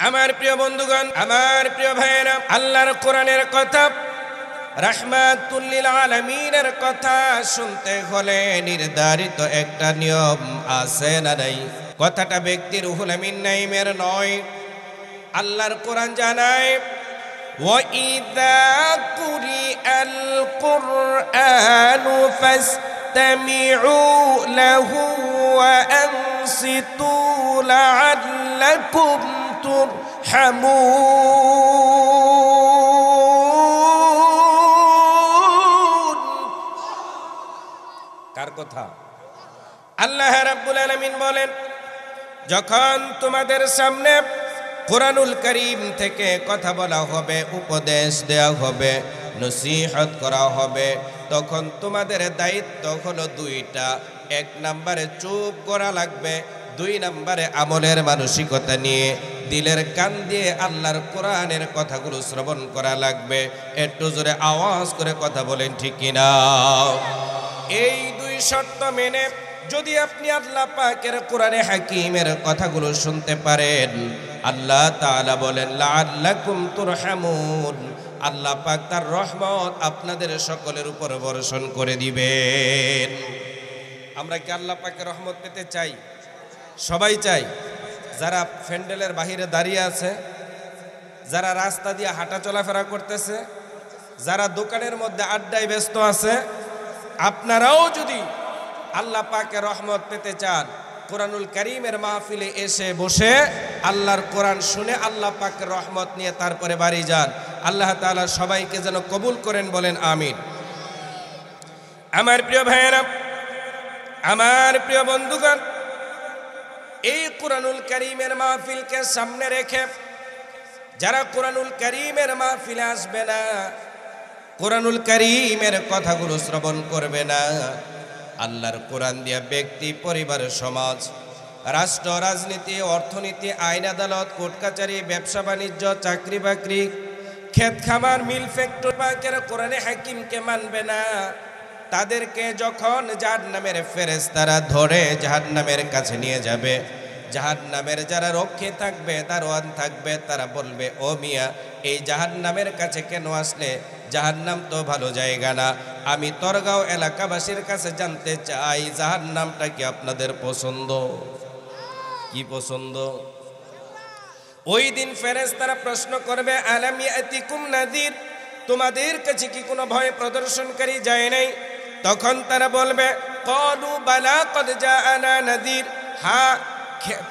আমার প্রিয় বন্ধুগণ, আমার প্রিয় ভাইয়েরা, আল্লাহর কোরআনের কথা, রাহমাতুল লিল আলামিনের কথা শুনতে হলে নির্ধারিত একটা নিয়ম আছে না নাই? কথাটা ব্যক্তি রুহুল আমিন নাইমের নয়। আল্লাহর কোরআন জানায়, ওয়া ইযা কুরিআল কুরআনু ফাসতামিউ লাহু ওয়া আনসিতু লাআল্লাকুম তুরহামুন। কার কথা? আল্লাহ রাব্বুল আলামিন বলেন, যখন তোমাদের সামনে কুরআনুল কারীম থেকে কথা বলা হবে, উপদেশ দেওয়া হবে, নসিহত করা হবে, তখন তোমাদের দায়িত্ব হলো দুইটা। এক নম্বরে চুপ করা লাগবে, দুই নম্বরে আমলের মানসিকতা নিয়ে দিলের কান দিয়ে আল্লাহর কোরআনের কথাগুলো শ্রবণ করা লাগবে। একটু জোরে আওয়াজ করে কথা বলেন, ঠিক কিনা? এই দুই শর্ত মেনে যদি আপনি আল্লাহ পাকের কোরআনে হাকিমের কথাগুলো শুনতে পারেন, আল্লাহ তাআলা বলেন লাআল্লাকুম তুরহামুন, আল্লাহ পাক তার রহমত আপনাদের সকলের উপর বর্ষণ করে দিবেন। আমরা কি আল্লাহ পাকের রহমত পেতে চাই? সবাই চাই। যারা প্যান্ডেলের বাহিরে দাঁড়িয়ে আছে, যারা রাস্তা দিয়ে হাঁটা চলাফেরা করতেছে, যারা দোকানের মধ্যে আড্ডায় ব্যস্ত আছে, আপনারাও যদি আল্লাহ পাকের রহমত পেতে চান, কোরআনুল কারীমের মাহফিলে এসে বসে আল্লাহর কোরআন শুনে আল্লাহ পাকের রহমত নিয়ে তারপরে বাড়ি যান। আল্লাহ তাআলা সবাইকে যেন কবুল করেন, বলেন আমিন। আমার প্রিয় ভাইয়েরা, আমার প্রিয় বন্ধুগণ, এই কোরআনুল কারীমের মাহফিলকে সামনে রেখে যারা কোরআনুল কারীমের মাহফিলে আসবে না, কোরআনুল কারীমের কথাগুলো শ্রবণ করবে না, আল্লাহর কোরআন দিয়া ব্যক্তি, পরিবার, সমাজ, রাষ্ট্র, রাজনীতি, অর্থনীতি, আইন, আদালত, কোর্ট কাচারি, ব্যবসা বাণিজ্য, চাকরি বাকরি, ক্ষেত খামার, মিল, ফ্যাক্টরি, পাকের কোরআনে হাকিমকে মানবে না, তাদেরকে যখন জাহান্নামের ফেরেশতারা ধরে জাহান্নামের কাছে নিয়ে যাবে, জাহান্নামের যারা রক্ষী থাকবে, দারোয়ান থাকবে, তারা বলবে, ও মিয়া, এই জাহান্নামের কাছে কেন আসলে? জাহান্নাম তো ভালো জায়গা না। আমি তরগাঁও এলাকাবাসীর কাছে জানতে চাই, জাহান্নামটা কি আপনাদের পছন্দ? কি পছন্দ? ওই দিন ফেরেশতারা প্রশ্ন করবে, আলাম ইয়াতিকুম নাযীর, তোমাদের কাছে কি কোনো ভয় প্রদর্শনকারী যায় নাই? তখন তারা বলবে, ক্বালু বালা ক্বাদ জাআনা নাযীর। হ্যাঁ,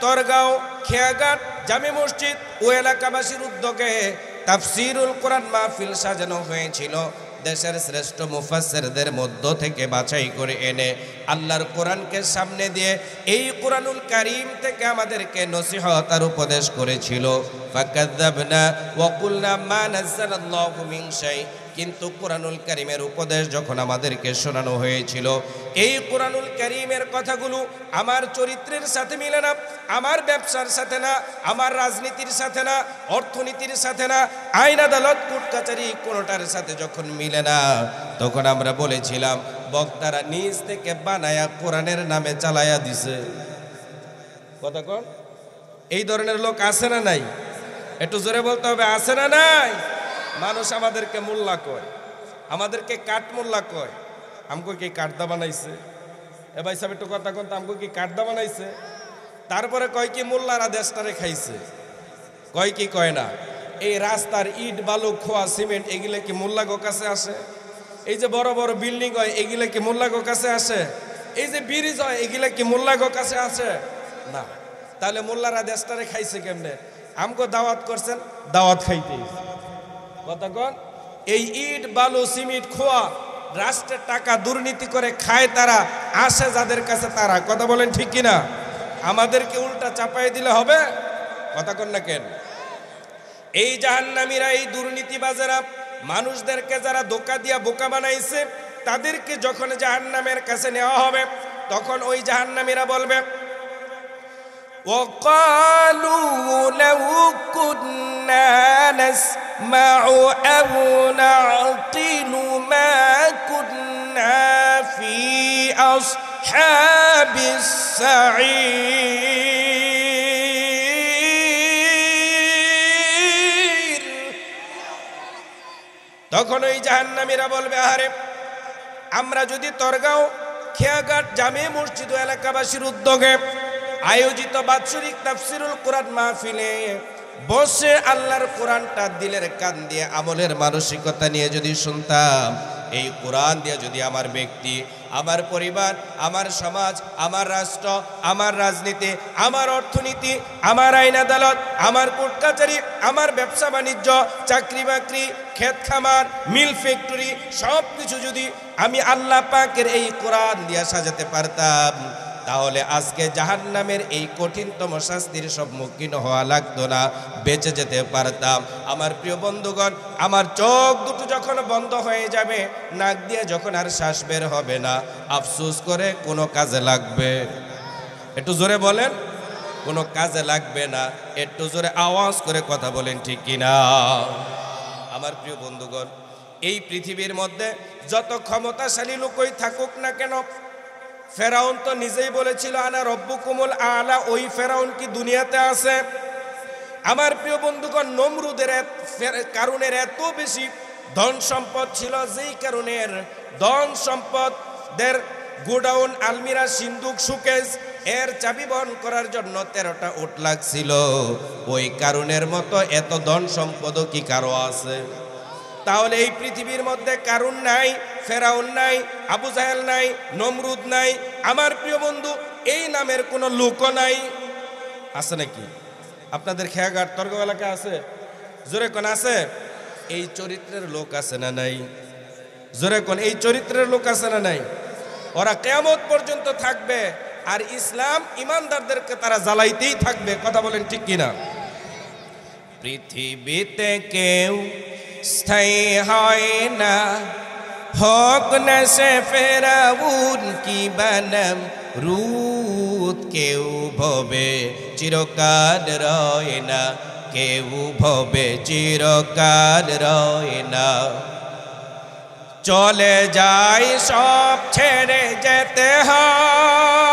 তরগাঁও, খেয়াঘাট, জামে মসজিদ ও এলাকাবাসীর উদ্যোগে তাফসীরুল কোরআন মাহফিল সাজানো হয়েছিল। দেশের শ্রেষ্ঠ মুফাসসিরদের মধ্য থেকে বাছাই করে এনে আল্লাহর কোরআনকে সামনে দিয়ে এই কোরআনুল কারীম থেকে আমাদেরকে নসিহত আর উপদেশ করেছিল। ফাকাযাবনা ওয়া কুলনা মা নাযালাল্লাহু মিন শাই। কিন্তু কোরআনুল কারীমের উপদেশ যখন আমাদেরকে শোনানো হয়েছিল, এই কোরআনুল কারীমের কথাগুলো আমার চরিত্রের সাথে মিলে না, আমার ব্যবসার সাথে না, আমার রাজনীতির সাথে না, অর্থনীতির সাথে না, আইন, আদালত, কোর্ট কাচারি কোনোটার সাথে যখন মিলে না, তখন আমরা বলেছিলাম বক্তারা নিজ থেকে বানায়া কোরআনের নামে চালায়া দিছে। কথা কোন? এই ধরনের লোক আছে না নাই? একটু জোরে বলতে হবে, আছে না নাই? মানুষ আমাদেরকে মোল্লা কয়, আমাদেরকে কাঠ মোল্লা কয়। আমগো কি কাঠদা বানাইছে? এ ভাই সাহেব একটু কথা কোন, আমগো কি কাঠদা বানাইছে? তারপরে কয় কি মোল্লারা দেশটারে খাইছে। কয় কি কয় না? এই রাস্তার ইট, বালু, খোয়া, সিমেন্ট এগুলো কি মোল্লাগো কাছে আসে? এই যে বড় বড় বিল্ডিং হয় এগুলো কি মোল্লাগো কাছে আসে? এই যে ব্রিজ হয় এগুলো কি মোল্লাগো কাছে আসে? না। তাহলে মোল্লারা দেশটারে খাইছে কেমনে? আমগো দাওয়াত করছেন, দাওয়াত খাইতে। কথা কন, এই ইট, বালু, সিমেন্ট, খোয়া রাষ্ট্রের টাকা দুর্নীতি করে খায় তারা, আসে যাদের কাছে তারা। কথা বলেন ঠিক কিনা? আমাদেরকে উল্টা চাপাই দিলে হবে? কথা কন না কেন? এই জাহান্নামীরা, এই দুর্নীতিবাজেরা মানুষদেরকে যারা ধোঁকা দিয়া বোকা বানাইছে, তাদেরকে যখন জাহান্নামের কাছে নেওয়া হবে, তখন ওই জাহান্নামীরা বলবে, وقالوا لو كنا نسمع أو نعقل ما كنا في أصحاب السعير। তখন ওই জাহান্নামীরা বলবে, আরে আমরা যদি তরগাঁও খেয়াঘাট জামে মসজিদ ও এলাকাবাসীর উদ্যোগে আয়োজিত বাৎসরিক তাফসিরুল কোরআন মাহফিলে বসে আল্লাহর কোরআনটা দিলের কান দিয়ে আমলের মানসিকতা নিয়ে যদি শুনতাম, এই কোরআন দিয়ে যদি আমার ব্যক্তি, আমার পরিবার, আমার সমাজ, আমার রাষ্ট্র, আমার রাজনীতি, আমার অর্থনীতি, আমার আইন আদালত, আমার কোর্ট কাচারি, আমার ব্যবসা বাণিজ্য, চাকরি বাকরি, ক্ষেত খামার, মিল ফ্যাক্টরি, সব কিছু যদি আমি আল্লাহ পাকের এই কোরআন দিয়ে সাজাতে পারতাম, তাহলে আজকে জাহান্নামের এই কঠিনতম শাস্তির সম্মুখীন হওয়া লাগতো না, বেঁচে যেতে পারতাম। আমার প্রিয় বন্ধুগণ, আমার চোখ দুটো যখন বন্ধ হয়ে যাবে, নাক দিয়ে যখন আর শ্বাস বের হবে না, আফসোস করে কোনো কাজে লাগবে? একটু জোরে বলেন, কোনো কাজে লাগবে না। একটু জোরে আওয়াজ করে কথা বলেন, ঠিক কিনা? আমার প্রিয় বন্ধুগণ, এই পৃথিবীর মধ্যে যত ক্ষমতাশালী লোকই থাকুক না কেন, ফেরাউন তো নিজেই বলেছিল আনা রব্বুকুমুল আলা, ওই ফেরাউন কি দুনিয়াতে আছে? আমার প্রিয় বন্ধুগণ, নমরুদের কারণের এত বেশি ধন সম্পদ ছিল, যেই কারণের ধন সম্পদের গোডাউন, আলমিরা, সিন্দুক, সুকেস এর চাবি বহন করার জন্য 13টা উট লাগছিল। ওই কারণের মতো এত ধন সম্পদও কি কারো আছে? তাহলে এই পৃথিবীর মধ্যে কারুন নাই, ফেরাউন নাই, আবু জাহেল নাই, নমরুদ নাই, আমার প্রিয় বন্ধু এই নামের কোনো লোকও নাই। আছে নাকি? আপনাদের খেয়াঘাট তর্ক এলাকা আছে? জোরে কোন আছে? এই চরিত্রের লোক আছে না নাই? জোরে কোন এই চরিত্রের লোক আছে না নাই? ওরা কিয়ামত পর্যন্ত থাকবে, আর ইসলাম ইমানদারদেরকে তারা জ্বালাইতেই থাকবে। কথা বলেন, ঠিক কিনা? পৃথিবীতে কেউ স্থায়ী হয় না, হোক না সে ফেরাউন কি বানাম রুদ। কেউ ভবে চিরকাল রয় না, কেউ ভবে চিরকাল রয় না। চলে যায় সব ছেড়ে যেতে হয়,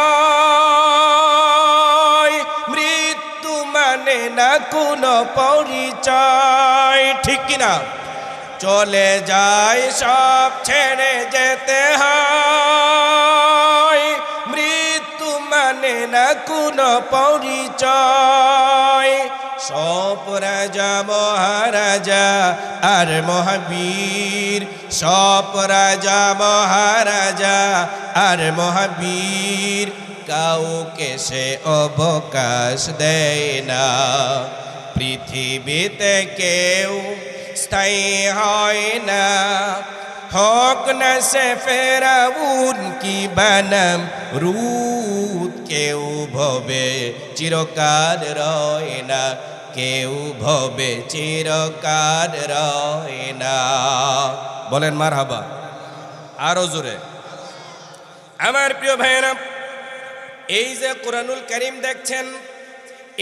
মৃত্যু মানে না কোনো পরিচয়, ঠিক কিনা? চলে যায় সব ছেড়ে যেতে হয়, মৃত্যু মানে না কোনো পরিচয়। সব রাজা মহারাজা আর মহাবীর, সব রাজা মহারাজা আর মহাবীর, কাউকে সে অবকাশ দেয় না। পৃথিবীতে কেউ স্থায়ী হয় না, হোক না সে ফেরাউন কি বানাম রুদ। কেউ ভবে চিরকাল রয় না, কেউ ভবে চিরকাল রয় না। বলেন মারহাবা, আরো জোরে। আমার প্রিয় ভাইয়েরা, এই যে কোরআনুল কারীম দেখছেন,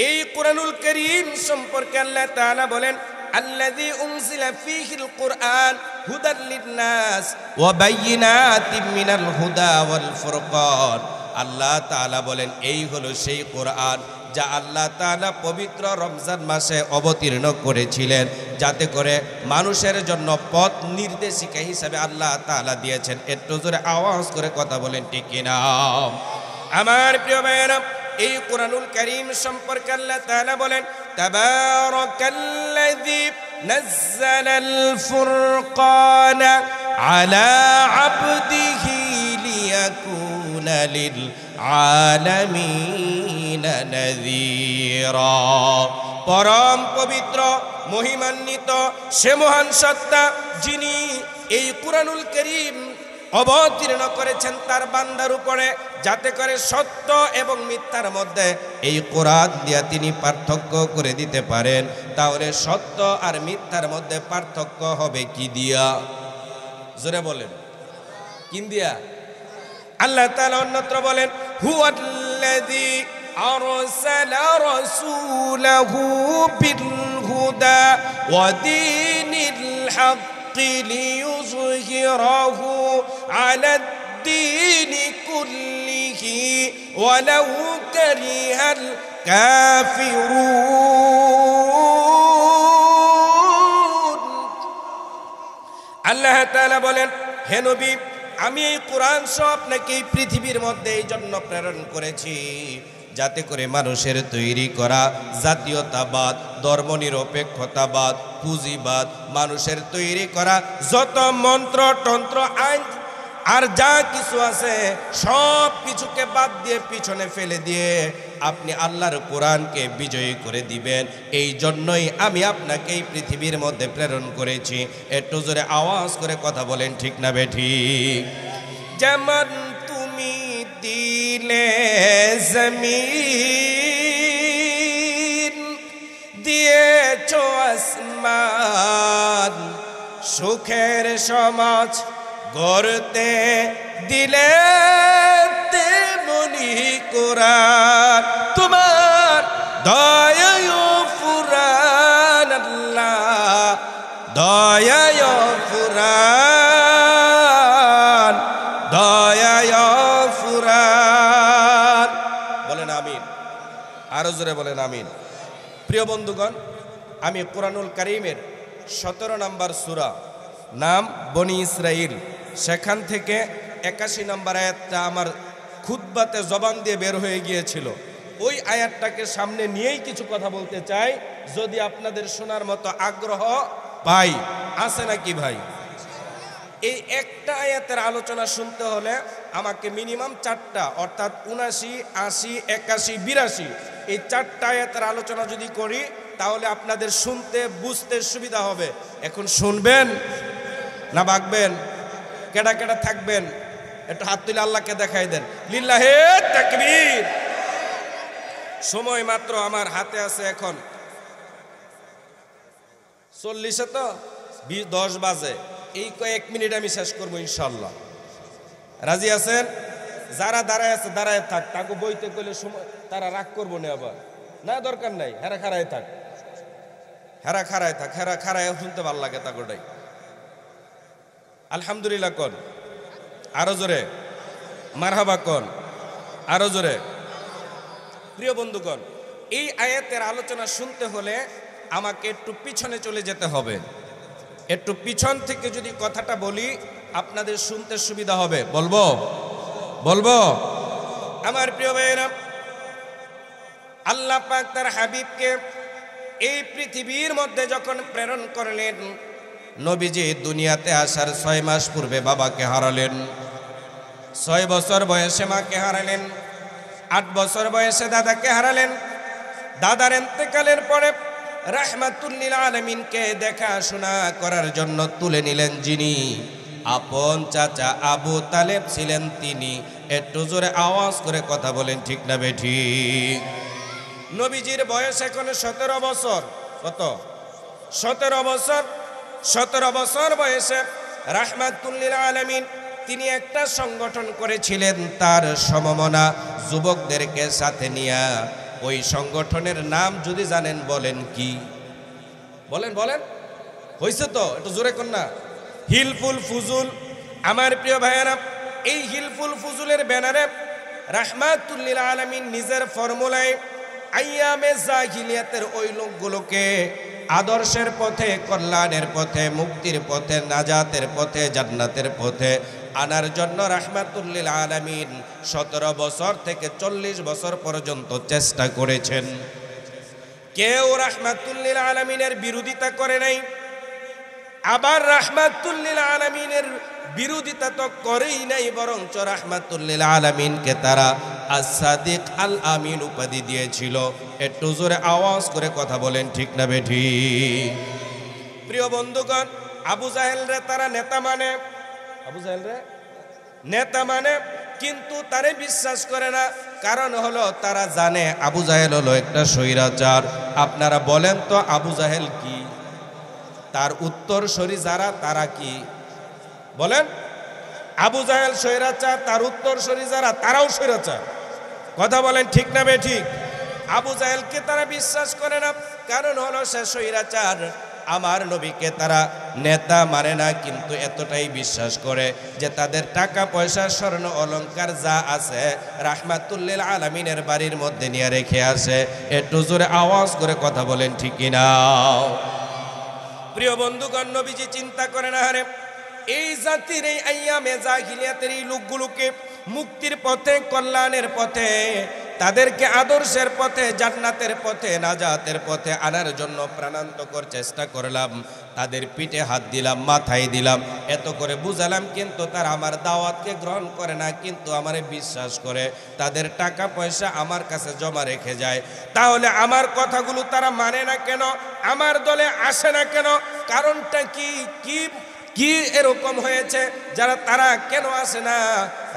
এই কোরআনুল কারীম সম্পর্কে আল্লাহ তাআলা বলেন, আল্লাযী উনজিলা ফীহিল কুরআন হুদাল লিন-নাস ওয়া বায়িনাতিন মিনাল হুদা ওয়াল ফুরকান। আল্লাহ তাআলা বলেন, এই হলো সেই কোরআন যা আল্লাহ তাআলা পবিত্র রমজান মাসে অবতীর্ণ করেছিলেন, যাতে করে মানুষের জন্য পথ নির্দেশিকা হিসাবে আল্লাহ তাআলা দিয়েছেন। একটু জোরে আওয়াজ করে কথা বলেন, ঠিক কিনা? আমার প্রিয় ভাইয়েরা, এই কোরআনুল কারীম সম্পর্কে আল্লাহ তাআলা বলেন, তাবারাকাল্লাযী নাযালাল ফুরকানা আলা আবদিহি লিয়াকুনা লিল আলামিনা নাযীরা। পরম পবিত্র মহিমান্বিত সে মহান সত্তা, যিনি এই কোরআনুল কারীম অবতীর্ণ করেছেন তার বান্দার উপরে, যাতে করে সত্য এবং মিথ্যার মধ্যে এই কোরআন দিয়া তিনি পার্থক্য করে দিতে পারেন। তাহলে সত্য আর মিথ্যার মধ্যে পার্থক্য হবে কি দিয়া? জোরে বলেন, কিন দিয়া? আল্লাহ তাআলা অন্যত্র বলেন, হুয়াল্লাযী আরসালা রাসূলাহু বিল হুদা ওয়া দীনিল হক ليظهره على الدين كله ولو كره الكافرون। আল্লাহ তাআলা বলেন, হে নবী, আমি এই কোরআন সহ আপনাকে এই পৃথিবীর মধ্যে এই জন্য প্রেরণ করেছি যাতে করে মানুষের তৈরি করা জাতীয়তাবাদ, ধর্মনিরপেক্ষতাবাদ, পুঁজিবাদ, মানুষের তৈরি করা যত মন্ত্র তন্ত্র আইন আর যা কিছু আছে সব কিছুকে বাদ দিয়ে পিছনে ফেলে দিয়ে আপনি আল্লাহর কোরআনকে বিজয়ী করে দিবেন। এই জন্যই আমি আপনাকে এই পৃথিবীর মধ্যে প্রেরণ করেছি। একটু জোরে আওয়াজ করে কথা বলেন, ঠিক না বেঠিক? যেমন তুমি দিলে জমিন, দিয়েছো আসমান, সুখের সমাজ গড়তে দিলে তেমনি কোরআন তোমার দয়ায় ফুরান, আল্লাহ দয়ায় ফুরান, দয়ায় ফুরান। বলেন আমিন, আরো জোরে বলেন আমিন। প্রিয় বন্ধুগণ, আমি কোরআনুল কারীমের 17 নম্বর সূরা, নাম বনি ইসরাইল, সেখান থেকে 81 নম্বর আয়াতটা আমার খুতবাতে জবান দিয়ে বের হয়ে গিয়েছিল। ওই আয়াতটাকে সামনে নিয়েই কিছু কথা বলতে চাই, যদি আপনাদের শোনার মতো আগ্রহ পাই। আছে নাকি ভাই? এই একটা আয়াতের আলোচনা শুনতে হলে আমাকে মিনিমাম 4টা, অর্থাৎ 79, 80, 81, 82 এই 4টা আয়াতের আলোচনা যদি করি তাহলে আপনাদের শুনতে বুঝতে সুবিধা হবে। এখন শুনবেন না ভাগবেন? কেডা কেডা থাকবেন একটু হাত তুলে আল্লাহকে দেখাই দেন। লিল্লাহে তাকবীর। সময় মাত্র আমার হাতে আছে এখন 40, তো 10 বাজে, এই কয়েক মিনিট আমি শেষ করবো ইনশাল্লাহ। রাজি আছেন? যারা দাঁড়ায় আছে দাঁড়ায় থাক, তাকে বইতে কইলে সময় তারা রাগ করবো না, আবার না দরকার নাই, হেরা খাড়ায় থাক, হেরা খাড়ায় থাক, হেরা খাড়ায় শুনতে ভাল লাগে তাকোটাই। আলহামদুলিল্লাহ কোন, আরো জোরে মারহাবা কোন, আরো জোরে। প্রিয় বন্ধুগণ, এই আয়াতের আলোচনা শুনতে হলে আমাকে একটু পিছনে চলে যেতে হবে। একটু পিছন থেকে যদি কথাটা বলি আপনাদের শুনতে সুবিধা হবে। বলবো বলবো আমার প্রিয় ভাইয়েরা, আল্লাহ পাক তার হাবিবকে এই পৃথিবীর মধ্যে যখন প্রেরণ করলেন, নবীজি দুনিয়াতে আসার 6 মাস পূর্বে বাবাকে হারালেন, 6 বছর বয়সে মাকে হারালেন, 8 বছর বয়সে দাদাকে হারালেন। দাদার ইন্তেকালের পরে রাহমাতুল লিল আলামিনকে দেখাশোনা করার জন্য তুলে নিলেন যিনি, আপন চাচা আবু তালেব ছিলেন তিনি। একটু জোরে আওয়াজ করে কথা বলেন, ঠিক না বেঠিক? নবীজির বয়স এখন 17 বছর। কত? 17 বছর। 17 বছর বয়সে রাহমাতুল লিল আলামিন তিনি একটা সংগঠন করেছিলেন তার সমমনা যুবকদেরকে সাথে নিয়ে। ওই সংগঠনের নাম যদি জানেন বলেন কি? বলেন বলেন, হয়েছে তো? একটু জোরে কর না। হিলফুল ফুজুল। আমার প্রিয় ভাইয়েরা, এই হিলফুল ফুজুলের ব্যানারে রাহমাতুল লিল আলামিন নিজের ফর্মুলায় আইয়ামে জাহিলিয়াতের ওই লোকগুলোকে আদর্শের পথে, কল্যাণের পথে, মুক্তির পথে, নাজাতের পথে, জান্নাতের পথে আনার জন্য রাহমাতুল লিল আলামিন 17 বছর থেকে 40 বছর পর্যন্ত চেষ্টা করেছেন। কেউ রাহমাতুল লিল আলামিনের বিরোধিতা করে নাই, আবার রাহমাতুল লিল আলামিনের বিরোধিতা তো করেই নাই, বরঞ্চ রাহমাতুল লিল আলামিনকে তারা as-সাদিক আল-আমিন উপাধি দিয়েছিল। একটু জোরে আওয়াজ করে কথা বলেন, ঠিক না বেঠিক? প্রিয় বন্ধুগণ, আবু জাহেল রে তারা নেতা মানে, আবু জাহেল রে নেতা মানে, কিন্তু তারে বিশ্বাস করে না। কারণ হলো তারা জানে আবু জাহেল হলো একটা স্বৈরাচার। আপনারা বলেন তো আবু জাহেল কি? তার উত্তরসূরি যারা তারা কি? বলেন। আবু জাহেল স্বৈরাচার, তার উত্তরসূরি যারা তারাও স্বৈরাচার। কথা বলেন, ঠিক না বেঠিক? আবু জাহেলকে তারা বিশ্বাস করে না, কারণ হলো সে স্বৈরাচার। আমার নবীকে তারা নেতা মানে না, কিন্তু এতটাই বিশ্বাস করে যে তাদের টাকা পয়সা, স্বর্ণ অলংকার যা আছে রাহমাতুল লিল আলামিনের বাড়ির মধ্যে নিয়ে রেখে আসে। একটু জোরে আওয়াজ করে কথা বলেন, ঠিক না? প্রিয় বন্ধুগণ, নবীজি চিন্তা করে না, হারে এই জাতির এই আইয়ামে জাহিলিয়াতের এই লোকগুলোকে মুক্তির পথে, কল্যাণের পথে, তাদেরকে আদর্শের পথে, জান্নাতের পথে, নাজাতের পথে আনার জন্য প্রাণান্তকর চেষ্টা করলাম। তাদের পিঠে হাত দিলাম, মাথায় দিলাম, এত করে বুঝালাম, কিন্তু তারা আমার দাওয়াতকে গ্রহণ করে না, কিন্তু আমারে বিশ্বাস করে, তাদের টাকা পয়সা আমার কাছে জমা রেখে যায়। তাহলে আমার কথাগুলো তারা মানে না কেন? আমার দলে আসে না কেন? কারণটা কি? কি এরকম হয়েছে যারা তারা কেন আসে না?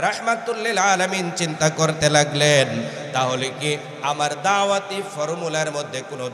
রাহমাতুল্লিল আলামিন চিন্তা করতে লাগলেন, তাহলে কি আমার দাওয়াতি ফর্মুলার মধ্যে কোনো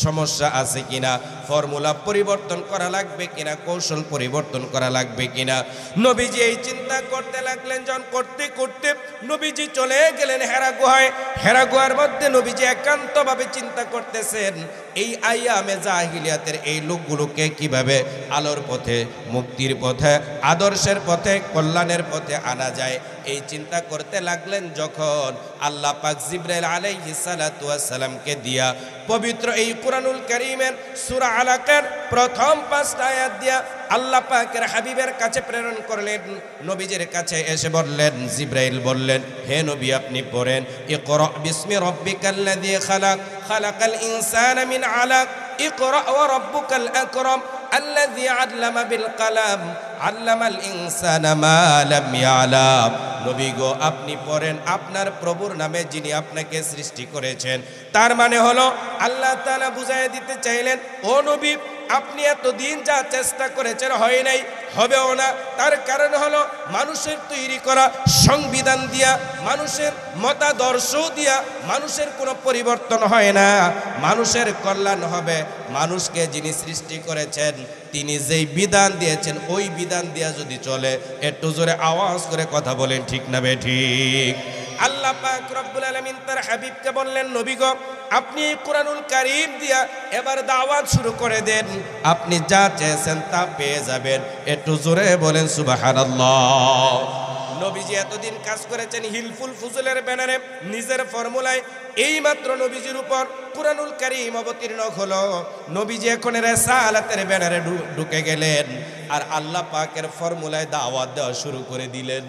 সমস্যা আছে কিনা, ফর্মুলা পরিবর্তন করা লাগবে কিনা, কৌশল পরিবর্তন করা লাগবে কিনা। নবীজি এই চিন্তা করতে লাগলেন। যখন করতে করতে নবীজি চলে গেলেন হেরা গুহায়। হেরা গুহার মধ্যে নবীজি একান্তভাবে চিন্তা করতেছেন, এই আইয়ামে জাহিলিয়াতের এই লোকগুলোকে কিভাবে আলোর পথে, মুক্তির পথে, আদর্শের পথে, কল্যাণের পথে আনা যায়। এই চিন্তা করতে লাগলেন যখন আল্লাহ পাক জিবরাইল আলাইহিস সালাতু ওয়াস সালামকে দিয়া পবিত্র এই কুরআনুল কারীমের সূরা আলাকের প্রথম 5টা আয়াত দিয়া আল্লাহ পাকের হাবিবের কাছে প্রেরণ করলেন। নবীজির কাছে এসে বললেন, জিবরাইল বললেন, হে নবী আপনি পড়েন, ইকরা বিসমি রাব্বিকাল্লাযী খালাক, খালাকাল ইনসানা মিন আলাক, ইকরা ওয়া রাব্বুকাল আকরাম আল্লাযী আল্লামা বিল কলম আল্লামাল ইনসানা মা লাম ইয়ালাম। নবী গো আপনি পড়েন, আপনার প্রভুর নামে যিনি আপনাকে সৃষ্টি করেছেন। তার মানে হলো আল্লাহ তাআলা বুঝাইয়া দিতে চাইলেন, ও নবী আপনি এতদিন যা চেষ্টা করেছেন হয় নাই, হবেও না। তার কারণ হলো মানুষের তৈরি করা সংবিধান দিয়া, মানুষের মতাদর্শ দিয়া মানুষের কোনো পরিবর্তন হয় না। মানুষের কল্যাণ হবে মানুষকে যিনি সৃষ্টি করেছেন তিনি যেই বিধান দিয়েছেন ওই বিধান দিয়া যদি চলে। একটু জোরে আওয়াজ করে কথা বলেন, ঠিক না বেঠিক? আল্লাহ পাক রব্বুল আলামিন তার হাবিবকে বললেন, নবী গো আপনি কুরআনুল কারীম দিয়া এবার দাওয়াত শুরু করে দেন, আপনি যা চেয়েছেন তা পেয়ে যাবেন। একটু জোরে বলেন সুবহানাল্লাহ। নবীজি এতদিন কাজ করেছেন হিলফুল ফুজুলের ব্যানারে, নিজের ফর্মুলায়। এইমাত্র নবীজির উপর কুরআনুল কারীম অবতীর্ণ হলো। নবীজি এখন রিসালাতের ব্যানারে ঢুকে গেলেন আর আল্লাহ পাকের ফর্মুলায় দাওয়াত দেওয়া শুরু করে দিলেন।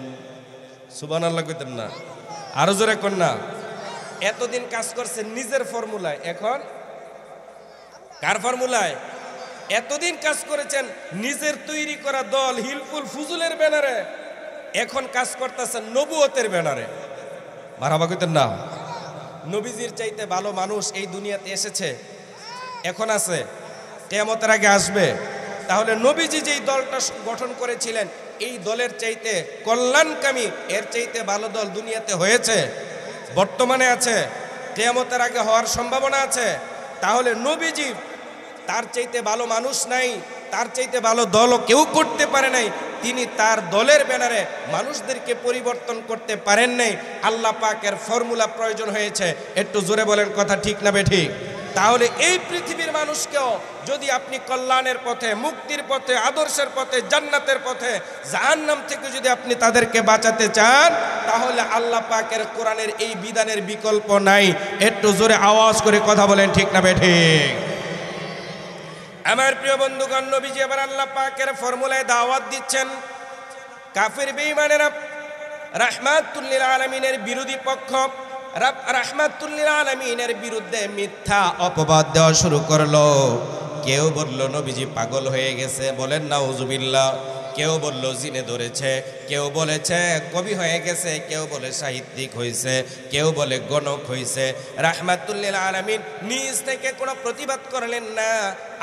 সুবহানাল্লাহ কইতেন না? আরো জোরে কোন না? এতদিন কাজ করছেন নিজের ফর্মুলায়, এখন কার ফর্মুলায়? এতদিন কাজ করেছেন নিজের তৈরি করা দল হিলফুল ফুজুলের ব্যানারে, এখন কাজ করতেছেন নবুয়তের ব্যানারে। মারহাবা কইতেন না? নবীজির চাইতে ভালো মানুষ এই দুনিয়াতে এসেছে, এখন আছে, কিয়ামতের আগে আসবে। তাহলে নবীজি যেই দলটা গঠন করেছিলেন এই দলের চাইতে কল্যাণকামী, এর চাইতে ভালো দল দুনিয়াতে হয়েছে, বর্তমানে আছে, কিয়ামতের আগে হওয়ার সম্ভাবনা আছে। তাহলে নবীজি তার চাইতে ভালো মানুষ নাই, তার চাইতে ভালো দলও কেউ করতে পারে নাই। তিনি তার দলের ব্যানারে মানুষদেরকে পরিবর্তন করতে পারেন নাই। আল্লাহ পাকের ফর্মুলা প্রয়োজন হয়েছে। একটু জোরে বলেন, কথা ঠিক না বেঠিক? তাহলে এই পৃথিবীর মানুষকেও যদি আপনি কল্যাণের পথে, মুক্তির পথে, আদর্শের পথে, জান্নাতের পথে, জাহান্নাম থেকে যদি আপনি তাদেরকে বাঁচাতে চান, তাহলে আল্লাহ পাকের কোরআনের এই বিধানের বিকল্প নাই। একটু জোরে আওয়াজ করে কথা বলেন, ঠিক না বেঠিক? আমার প্রিয় বন্ধুগণ, নবীজি এবার আল্লাহ পাকের ফর্মুলায় দাওয়াত দিচ্ছেন। কাফির বেঈমানেরা রাহমাতুল লিল আলামিনের বিরোধী পক্ষ, রাহমাতুল লিল আলামিনের বিরুদ্ধে মিথ্যা অপবাদ দেওয়া শুরু করলো। কেউ বলল নবীজি পাগল হয়ে গেছে, বলেন নাউজুবিল্লাহ। কেউ বলল জিনে ধরেছে, কেউ বলেছে কবি হয়ে গেছে, কেউ বলে সাহিত্যিক হয়েছে, কেউ বলে গণক হয়েছে। রাহমাতুল লিল আলামিন নিজ থেকে কোনো প্রতিবাদ করলেন না।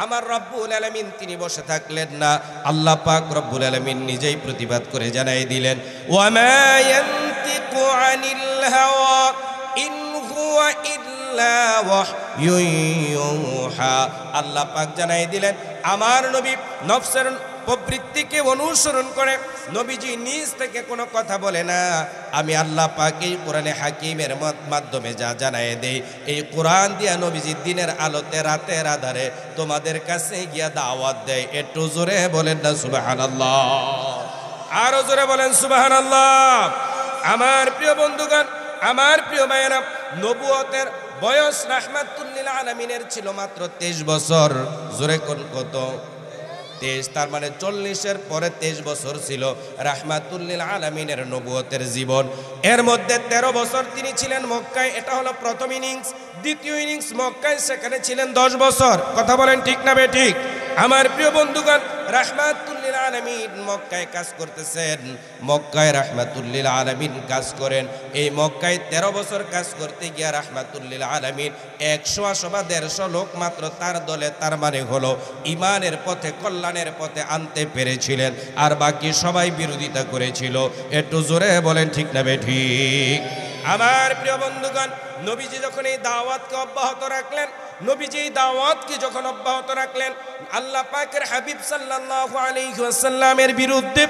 আমার রব্বুল আলামিন তিনি বসে থাকলেন না, আল্লাহ পাক রব্বুল আলামিন নিজেই প্রতিবাদ করে জানাই দিলেন, ওয়া মা ইয়ানতিকু আনিল হাওয়া ইন হুয়া ইল্লা ওয়াহয়ুন ইউহা। আল্লাহ পাক জানাই দিলেন আমার নবী নফসের প্রবৃত্তিকে অনুসরণ করে নবীজি নিজ থেকে কোনো কথা বলে না। আমি আল্লাহ পাক এই কোরআনে হাকিমের মাধ্যমে যা জানাই দেই, এই কোরআন দিয়া নবীজি দিনের আলোতে রাতের আধারে তোমাদের কাছে গিয়া দাওয়াত দেয়। একটু জোরে বলেন না সুবহানাল্লাহ? আরো জোরে বলেন সুবহানাল্লাহ? আমার প্রিয় বন্ধুগণ, আমার প্রিয় ভাইয়েরা, নবুয়তের বয়স রাহমাতুল লিল আলামিনের ছিল মাত্র 23 বছর। জোরে কোন কত? 23, তার মানে 40-এর পরে 23 বছর ছিল রাহমাতুল লিল আলামিনের নবুয়তের জীবন। এর মধ্যে 13 বছর তিনি ছিলেন মক্কায়, এটা হলো প্রথম ইনিংস। দ্বিতীয় ইনিংস মক্কায়, সেখানে ছিলেন 10 বছর। কথা বলেন ঠিক না বেঠিক? আমার প্রিয় বন্ধুগণ, রাহমাতুল লিল আলামিন মক্কায় কাজ করতেছেন। মক্কায় রাহমাতুল লিল আলামিন কাজ করেন। এই মক্কায় 13 বছর কাজ করতে গিয়া রাহমাতুল লিল আলামিন 100 অথবা 150 লোক মাত্র তার দলে, তার মানে হলো ইমানের পথে, কল্যাণের পথে আনতে পেরেছিলেন, আর বাকি সবাই বিরোধিতা করেছিল। একটু জোরে বলেন ঠিক না বেঠিক? আমার প্রিয় বন্ধুগণ, নবীজি যখন এই দাওয়াতকে অব্যাহত রাখলেন, নবীজি এই দাওয়াতকে যখন অব্যাহত রাখলেন, আল্লাহ পাকের হাবিব সাল্লাল্লাহু আলাইহি ওয়াসাল্লামের বিরুদ্ধে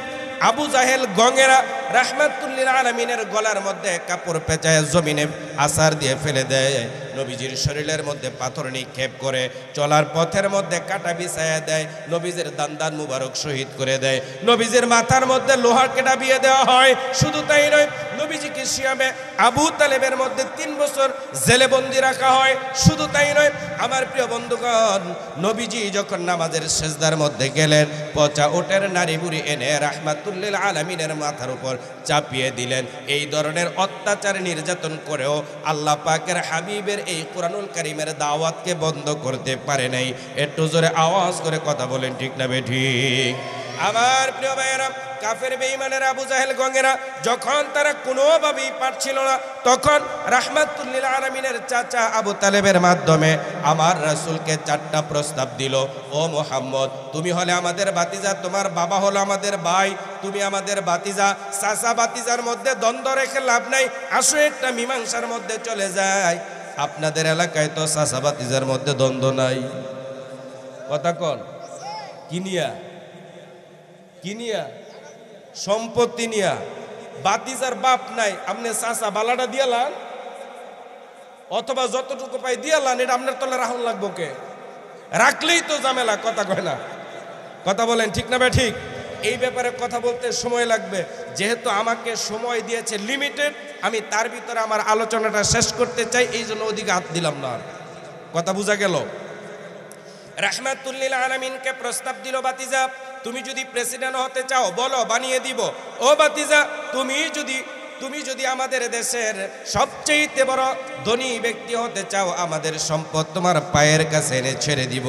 আবু জাহেল গঙ্গেরা রাহমাতুল লিল আলামিনের গলার মধ্যে কাপড় পেঁচায় জমিনে আছাড় দিয়ে ফেলে দেয়। নবীজির শরীরের মধ্যে পাথর নিক্ষেপ করে, চলার পথের মধ্যে কাটা বিছায়া দেয়, নবীজির দান মুবারক শহীদ করে দেয়, নবীজির মাথার মধ্যে লোহার কেটা বিয়ে দেওয়া হয়। শুধু তাই নয়, নবীজিকে শিয়ামে আবু তালেবের মধ্যে 3 বছর জেলে বন্দি রাখা হয়। শুধু তাই নয়, আমার প্রিয় বন্ধুগণ, নবীজি যখন নামাজের সেজদার মধ্যে গেলেন, পচা ওটের নারী বুড়ি এনে রাহমাতুল লিল আলামিনের মাথার উপর চাপিয়ে দিলেন। এই ধরনের অত্যাচার নির্যাতন করেও আল্লাহ পাকের হাবিবের এই কোরআনুল কারীমের দাওয়াতকে বন্ধ করতে পারে নাই। একটু জোরে আওয়াজ করে কথা বলেন ঠিক না বেঠিক? আমার প্রিয় ভাইয়েরা, কাফের বেঈমানের আবু জাহেল গঙ্গেরা যখন তারা কোনোভাবেই পারছিল না, তখন রাহমাতুল লিল আলামিনের চাচা আবু তালেবের মাধ্যমে আমার রাসূলকে 4টা প্রস্তাব দিল। ও মুহাম্মদ, তুমি হলে আমাদের ভাতিজা, তোমার বাবা হলো আমাদের ভাই, তুমি আমাদের ভাতিজা। চাচা ভাতিজার মধ্যে দ্বন্দ্ব রেখে লাভ নাই, আসো একটা মীমাংসার মধ্যে চলে যায়। আপনাদের এলাকায় তো চাচা ভাতিজার মধ্যে দ্বন্দ্ব নাই। কথা কন? কিনিয়া সম্পত্তি নিয়া, বাতিজার বাপ নাই, আপনি চাচা বালাটা দিয়ালান, অথবা যতটুকু পাই দিয়ালান, এটা আপনার তলে রাহুল লাগবো কে? রাখলেই তো ঝামেলা। কথা কয় না? কথা বলেন ঠিক না ঠিক? এই ব্যাপারে কথা বলতে সময় লাগবে, যেহেতু আমাকে সময় দিয়েছে লিমিটেড, আমি তার ভিতরে আমার আলোচনাটা শেষ করতে চাই, এই জন্য ওদিকে হাত দিলাম না। কথা বোঝা গেল? রাহমাতুল লিল আলামিনকে প্রস্তাব দিল, ভাতিজা তুমি যদি প্রেসিডেন্ট হতে চাও বলো, বানিয়ে দিব। ও ভাতিজা, তুমি যদি আমাদের দেশের সবচেয়ে বড় ধনী ব্যক্তি হতে চাও, আমাদের সম্পদ তোমার পায়ের কাছে এনে ছেড়ে দিব।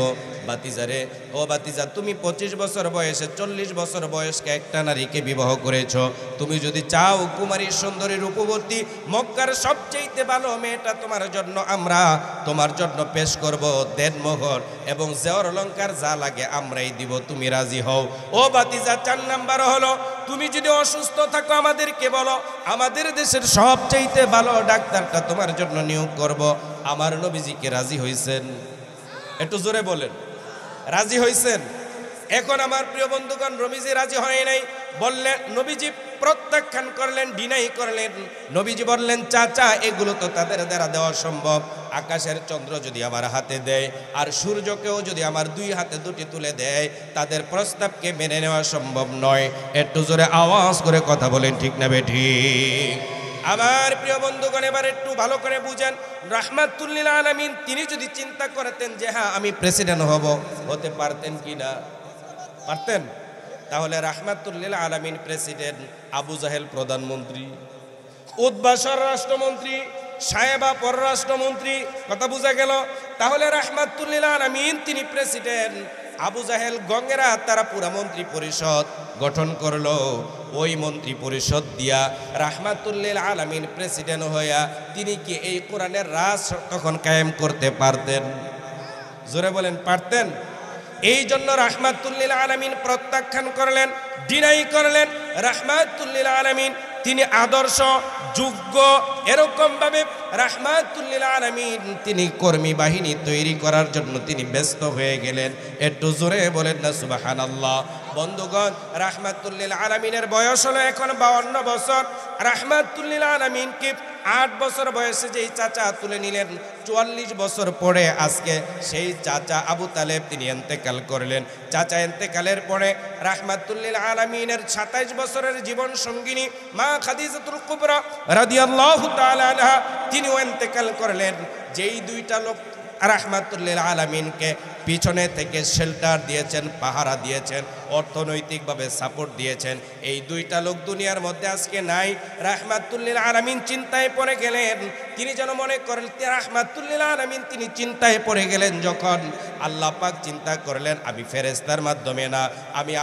ভাতিজারে, ও ভাতিজা, তুমি 25 বছর বয়সে 40 বছর বয়সকে একটা নারীকে বিবাহ করেছ। তুমি যদি চাও কুমারী সুন্দরী রূপবতী মক্কার সবচেয়ে ভালো মেয়েটা তোমার জন্য আমরা তোমার জন্য পেশ করব, দেনমোহর এবং জেওর অলংকার যা লাগে আমরাই দিব, তুমি রাজি হও। ও ভাতিজা, 4 নাম্বার হলো, তুমি যদি অসুস্থ থাকো আমাদেরকে বলো, আমাদের দেশের সবচেয়ে ভালো ডাক্তারটা তোমার জন্য নিয়োগ করব। আমার নবীজিকে রাজি হয়েছেন? একটু জোরে বলেন, রাজি হয়েছেন? এখন আমার প্রিয় বন্ধুগণ, নবীজি রাজি হয় নাই, বললেন, নবীজি প্রত্যাখ্যান করলেন, ডিনাই করলেন। নবীজি বললেন, চাচা এগুলো তো তাদের দ্বারা দেওয়া সম্ভব। আকাশের চন্দ্র যদি আমার হাতে দেয় আর সূর্যকেও যদি আমার 2 হাতে 2টি তুলে দেয়, তাদের প্রস্তাবকে মেনে নেওয়া সম্ভব নয়। একটু জোরে আওয়াজ করে কথা বলেন ঠিক না বেঠিক? আমার প্রিয় বন্ধুগণ, এবার একটু ভালো করে বুঝেন, রাহমাতুল লিল আলামিন তিনি যদি চিন্তা করতেন যে হ্যাঁ আমি প্রেসিডেন্ট হতে পারতেন কি না? পারতেন। তাহলে রাহমাতুল লিল আলামিন প্রেসিডেন্ট, আবু জাহেল প্রধানমন্ত্রী, উতবা স্বরাষ্ট্রমন্ত্রী, সায়েবা পররাষ্ট্রমন্ত্রী। কথা বোঝা গেল? তাহলে রাহমাতুল লিল আলামিন তিনি প্রেসিডেন্ট, আবু জাহেল গঙ্গেরা তারা পুরা মন্ত্রী পরিষদ গঠন করলো। ওই মন্ত্রী পরিষদ দিয়া রাহমাতুল লিল আলামিন প্রেসিডেন্ট হইয়া তিনি কি এই কোরআনের রাজ তখন কায়েম করতে পারতেন? জোরে বলেন, পারতেন? এই জন্য রাহমাতুল লিল আলামিন প্রত্যাখ্যান করলেন, ডিনাই করলেন। রাহমাতুল লিল আলামিন তিনি আদর্শ, যোগ্য, এরকম ভাবে রাহমাতুল লিল আলামিন তিনি কর্মী বাহিনী তৈরি করার জন্য তিনি ব্যস্ত হয়ে গেলেন। একটু জোরে বলেন না সুবহানাল্লাহ। বন্ধুগণ, রাহমাতুল লিল আলামিনের বয়স হলো এখন 52 বছর। রাহমাতুল লিল আলামিনকে 8 বছর বয়সে যেই চাচা তুলে নিলেন, 44 বছর পরে আজকে সেই চাচা আবু তালেব তিনি ইন্তেকাল করলেন। চাচা ইন্তেকালের পরে রাহমাতুল লিল আলামিনের 27 বছরের জীবন সঙ্গিনী মা খাদিজাতুল কুবরা রাদিয়াল্লাহু তাআলা আনহা তিনিও ইন্তেকাল করলেন। যেই 2টা লোক রাহমাতুল লিল আলামিনকে পিছনে থেকে শেল্টার দিয়েছেন, পাহারা দিয়েছেন, অর্থনৈতিকভাবে সাপোর্ট দিয়েছেন। এই দুইটা লোক দুনিয়ার মধ্যে আজকে নাই। রাহমাতুল লিল আলামিন চিন্তায় পড়ে গেলেন। তিনি যেন মনে করেন রাহমাতুল লিল আলামিন তিনি চিন্তায় পড়ে গেলেন যখন আল্লাহ পাক চিন্তা করলেন আমি ফেরেশতার মাধ্যমে না, আমি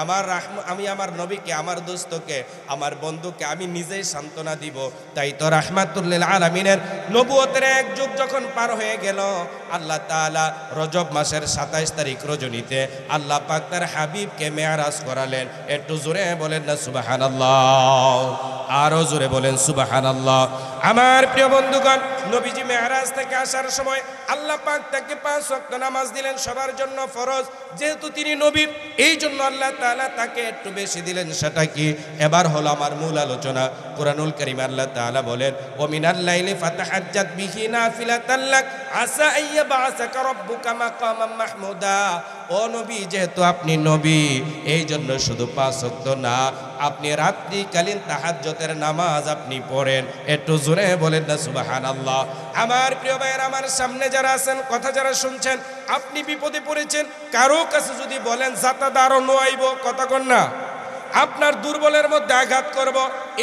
আমার নবীকে, আমার দোস্তকে, আমার বন্ধুকে আমি নিজেই সান্ত্বনা দিব। তাই তো রাহমাতুল লিল আলামিনের নবুয়তের এক যুগ যখন পার হয়ে গেল, আল্লাহ তাআলা রজব মাসের 27 তারিখ রজনীতে আল্লাহ পাক তার হাবিবকে মেরাজ করালেন। একটু জোরে বলেন না সুবহানাল্লাহ, আরো জোরে বলেন সুবহানাল্লাহ। আমার প্রিয় বন্ধুগণ, নবীজি মেরাজ থেকে আসার সময় আল্লাহ পাক তাকে 5 ওয়াক্ত নামাজ দিলেন, সবার জন্য ফরজ। যেহেতু তিনি নবী, এই জন্য আল্লাহ তাআলা তাকে একটু বেশি দিলেন। সেটা কি? এবার হলো আমার মূল আলোচনা। কুরআনুল কারীম আল্লাহ তাআলা বলেন, ওয়া মিনাল লাইলি ফাতাহাজ্জাত বিহি নাফিলাতাল লাক আসা আইয়াবাসাকা রাব্বুকা মাকামাম মাহমুদা। ও নবী, যেহেতু আপনি নবী, এই জন্য শুধু 5 ওয়াক্ত না, আপনি রাত্রিকালীন তাহাজ্জুদের নামাজ আপনি পড়েন। একটু জোরে বলেন না সুবহানাল্লাহ। আমার প্রিয় ভাইয়ের, আমার সামনে যারা আছেন, কথা যারা শুনছেন, আপনি বিপদে পড়েছেন, কারো কাছে যদি বলেন যাতা দাঁড়ো নোয়াইব, কথা কন না, আপনার দুর্বলের মধ্যে আঘাত করব,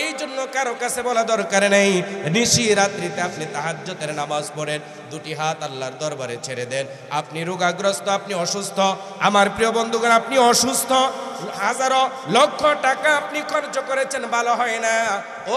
এই জন্য কারো কাছে বলা দরকার নেই। নিশি রাত্রিতে আপনি তাহাজ্জুদের নামাজ পড়েন, দুটি হাত আল্লাহর দরবারে ছেড়ে দেন। আপনি রোগাগ্রস্ত, আপনি অসুস্থ, আমার প্রিয় বন্ধুগণ আপনি অসুস্থ, হাজারো লক্ষ টাকা আপনি খরচ করেছেন, ভালো হয় না,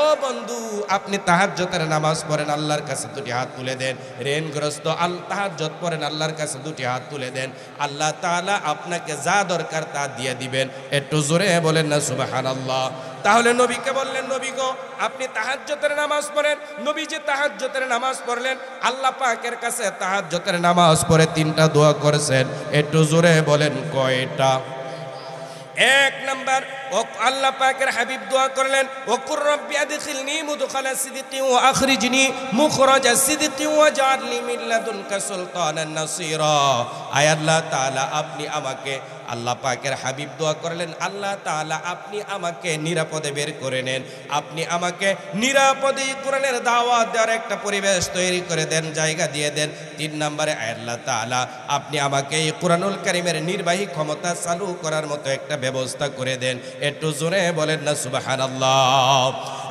ও বন্ধু আপনি তাহাজ্জুদের নামাজ পড়েন, আল্লাহর কাছে দুটি হাত তুলে দেন। ঋণগ্রস্ত, তাহাজ্জুদ পড়েন, আল্লাহর কাছে দুটি হাত তুলে দেন। আল্লাহ তাআলা আপনাকে যা দরকার তা দিয়ে দিবেন। একটু জোরে বলেন না সুবহানাল্লাহ। তাহলে নবীকে বললেন, নবী গো আপনি তাহাজ্জুদের নামাজ পড়েন। নবীজি তাহাজ্জুদের নামাজ পড়লেন, আল্লাহ পাকের কাছে তাহাজ্জুদের নামাজ পড়ে 3টা দোয়া করেছেন। একটু জোরে বলেন কয়টা? 1 নাম্বার, আল্লাহ পাকের হাবিব দোয়া করলেন, ওকুর রব্বি আদখিলনি মুদখালা সিদকি ওয়া আখরিজনি মুখরাজা সিদকি ওয়াজআলনি মিন লাদুনকা সুলতানান নাসীরা। আয় আল্লাহ তাআলা, আপনি আমাকে, আল্লাহ পাকের হাবিব দোয়া করলেন, আল্লাহ তাআলা আপনি আমাকে নিরাপদে বের করে নেন, আপনি আমাকে নিরাপদে কোরআনের দাওয়াত দেওয়ার একটা পরিবেশ তৈরি করে দেন, জায়গা দিয়ে দেন। 3 নম্বরে, আল্লাহ তাআলা আপনি আমাকে এই কোরআনুল কারীমের নির্বাহী ক্ষমতা চালু করার মতো একটা ব্যবস্থা করে দেন। একটু জোরে বলেন না সুবহানাল্লাহ।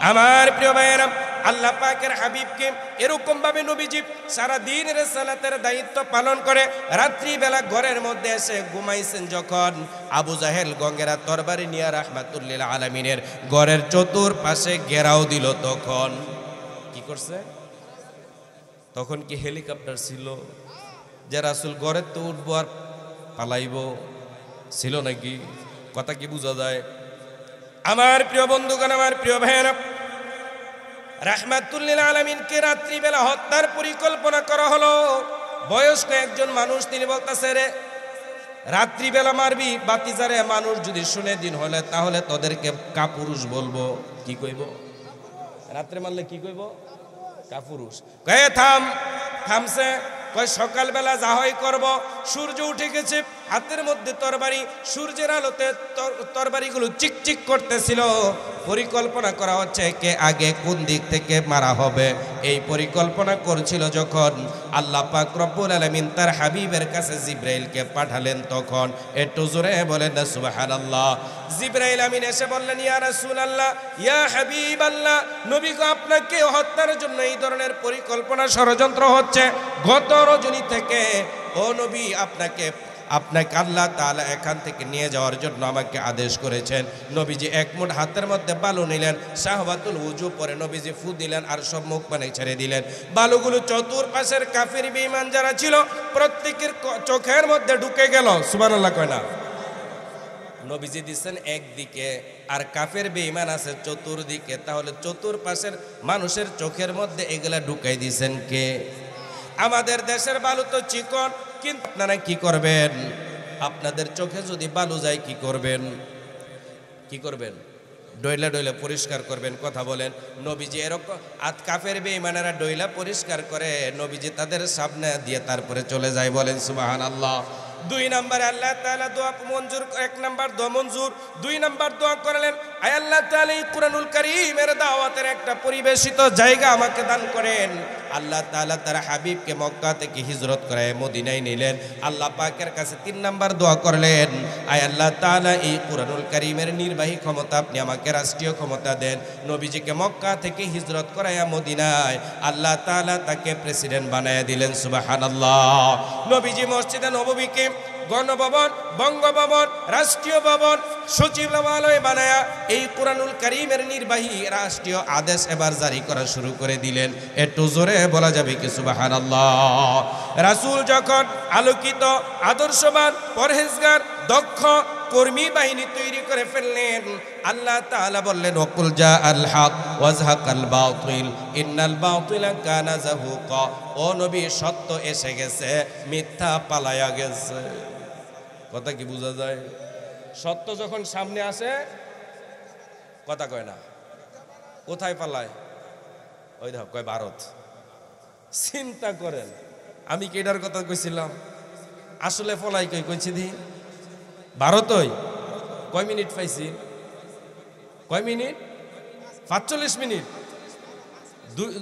আমার প্রিয় ভাইয়েরা, আল্লাহ পাকের হাবিবকে এরকম ভাবে নবীজি সারা দিন রিসালাতের দায়িত্ব পালন করে রাত্রিবেলা ঘরের মধ্যে এসে ঘুমাইছেন। যখন আবু জাহেল গঙ্গেরা তরবারি নিয়ে রাহমাতুল লিল আলামিনের ঘরের চতুর্পাশে ঘেরাও দিল, তখন কি করছে? তখন কি হেলিকপ্টার ছিল যে রাসূল ঘরের তো উঠবো আর পালাইব? ছিল নাকি? কথা কি বোঝা যায়? আমার প্রিয় বন্ধুগণ, আমার প্রিয় ভাইয়েরা, রাহমাতুল লিল আলামিনকে রাত্রিবেলা হত্যার পরিকল্পনা করা হলো। বয়স্ক একজন মানুষ, তিনি বলতেছে, রে রাত্রিবেলা মারবি বাতিজারে, মানুষ যদি শুনে দিন হলে তাহলে তোদেরকে কাপুরুষ বলবো। কি কইব? রাত্রে মারলে কি কইব? কাপুরুষ। কয়ে থামছে। কয় সকালবেলা যা হয় করব। সূর্য উঠে গেছে, হাতের মধ্যে তরবারি, সূর্যের আলোতে তরবারিগুলো চিকচিক করতেছিল। পরিকল্পনা করা হচ্ছে কে আগে কোন দিক থেকে মারা হবে। এই পরিকল্পনা করছিল যখন আল্লাহ পাক রব্বুল আলামিন তার হাবিবের কাছে জিবরাইলকে পাঠালেন, তখন একটু জোরে বলেন না সুবহানাল্লাহ। জিবরাইল আমিন এসে বললেন, ইয়া রাসূলুল্লাহ, ইয়া হাবিবাল্লাহ, নবী গো আপনাকে হত্যার জন্য এই ধরনের পরিকল্পনা ষড়যন্ত্র হচ্ছে গত রজনী থেকে। ও নবী, আপনাকে আল্লাহ তাআলা এখান থেকে নিয়ে যাওয়ার জন্য আমাকে আদেশ করেছেন। নবীজি এক মুঠ হাতের মধ্যে বালু নিলেন, শাহবাতুল উজু পরে নবীজি ফু দিলেন আর সব মুখ পানে ছেড়ে দিলেন। বালুগুলো চতুর্পাশের কাফির বেঈমান যারা ছিল প্রত্যেকের চোখের মধ্যে ঢুকে গেল। সুবহানাল্লাহ কয় না? নবীজি দিচ্ছেন একদিকে আর কাফের বেঈমান আছে চতুর্দিকে, তাহলে চতুর্পাশের মানুষের চোখের মধ্যে এগুলা ঢুকাই দিয়েছেন কে? আমাদের দেশের বালু তো চিকন, কিন্তু আপনারা কি করবেন? আপনাদের চোখে যদি বালু যায় কি করবেন? কি করবেন? ডইলা ডইলা পরিষ্কার করবেন। কথা বলেন। নবীজি এরকম কাফের বেঈমানেরা ডইলা পরিষ্কার করে, নবীজি তাদের সামনে দিয়ে তারপরে চলে যায়। বলেন সুবহানাল্লাহ। 2 নম্বরে আল্লাহ তাআলা দোয়া মঞ্জুর, 1 নম্বর দোয়া মঞ্জুর, 2 নম্বর দোয়া করলেন, আয় আল্লাহ তাআলা এই কুরআনুল কারীমের দাওয়াতের একটা পরিবেশিত জায়গা আমাকে দান করেন। আল্লাহ তাআলা তার হাবিবকে মক্কা থেকে হিজরত করায় মদিনায় নিলেন। আল্লাহ পাকের কাছে 3 নাম্বার দোয়া করলেন, আয় আল্লাহ তাআলা এই কুরআনুল কারীমের নির্বাহী ক্ষমতা আপনি আমাকে রাষ্ট্রীয় ক্ষমতা দেন। নবীজিকে মক্কা থেকে হিজরত করায়া মদিনায় আল্লাহ তাআলা তাকে প্রেসিডেন্ট বানায়া দিলেন। সুবহানাল্লাহ। নবীজি মসজিদে নববীকে গণভবন, বঙ্গভবন, রাষ্ট্রীয় ভবন, সচিবালয় বানায়া এই কুরআনুল কারীমের নির্বাহী রাষ্ট্রীয় আদেশ এবার জারি করা শুরু করে দিলেন। একটু জোরে বলা যাবে কি সুবহানাল্লাহ। রাসূল যখন আলোকিত, আদর্শবান, পরহেজগার, দক্ষ কর্মী বাহিনী তৈরি করে ফেললেন, আল্লাহ তাআলা বললেন, ওয়াকুল জা আল হক ওয়াজহাকাল বাতিল ইন্নাল বাতিলা কানা যাহুকা। ও নবী, সত্য এসে গেছে, মিথ্যা পালায়া গেছে। কথা কি বোঝা যায়? সত্য যখন সামনে আসে কথা কয় না, কোথায় পালায়? ওই দেখো কয় ভারত। চিন্তা করেন, আমি কি এটার কথা কইছিলাম? আসলে পলাই কই কইছি দি ভারতই। কয় মিনিট পাইছি? কয় মিনিট? ৪৫ মিনিট।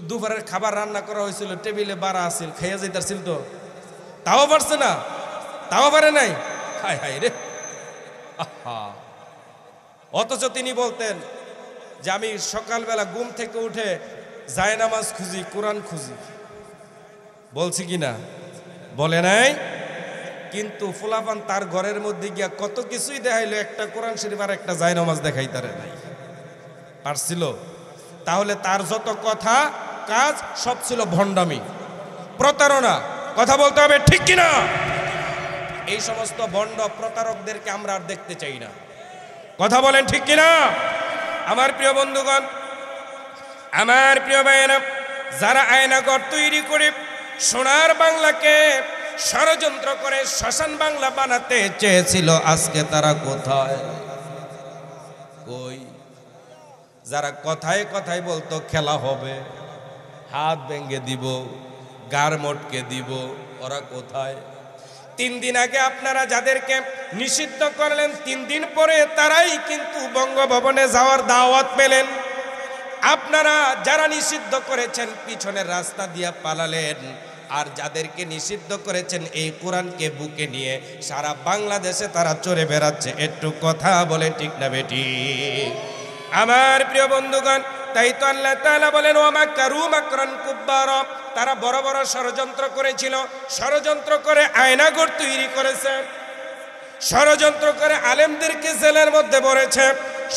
দুপুরের খাবার রান্না করা হয়েছিল, টেবিলে বাড়া আছিল, খাইয়া যাইতাছিল তো, তাও পারছে না, তাও পারে নাই। হায় হায় রে। অথচ তিনি বলতেন যে আমি সকালবেলা ঘুম থেকে উঠে জায়নামাজ খুঁজি, কোরআন খুঁজি। বলছি কি না? বলে নাই। কিন্তু ফুলাপান তার ঘরের মধ্যে গিয়া কত কিছুই দেখাইলো, একটা কোরআন শরীফ আর একটা জায়নামাজ দেখাইতারে নাই। পারছিল? তাহলে তার যত কথা কাজ সব ছিল ভণ্ডামি, প্রতারণা। কথা বলতে হবে ঠিক কিনা? এই সমস্ত ভণ্ড প্রতারকদেরকে আমরা আর দেখতে চাই না। কথা বলেন ঠিক কিনা? আমার প্রিয় বন্ধুগণ, আমার প্রিয় ভাইয়েরা, যারা আয়নাঘর তৈরি করে সোনার বাংলাকে ষড়যন্ত্র করে শ্মশান বাংলা বানাতে চেয়েছিল, আজকে তারা কোথায়? কই? যারা কথায় কথায় বলতো খেলা হবে, হাত ভেঙে দিব, গার মটকে দিব, ওরা কোথায়? 3 দিন আগে আপনারা যাদেরকে নিষিদ্ধ করলেন, 3 দিন পরে তারাই কিন্তু বঙ্গভবনে যাওয়ার দাওয়াত পেলেন। আপনারা যারা নিষিদ্ধ করেছেন পিছনের রাস্তা দিয়ে পালালেন, আর যাদেরকে নিষিদ্ধ করেছেন এই কোরআনকে বুকে নিয়ে সারা বাংলাদেশে তারা চড়ে বেড়াচ্ছে। একটু কথা বলে ঠিক না বেটি? আমার প্রিয় বন্ধুগণ, তাই তো আল্লাহ তাআলা বলেন, ওয়া মাকারু মাকরান কুব্বারা। তারা বড় বড় ষড়যন্ত্র করেছিল, ষড়যন্ত্র করে আয়নাঘর তৈরি করেছে, ষড়যন্ত্র করে আলেমদেরকে জেলের মধ্যে ভরেছে,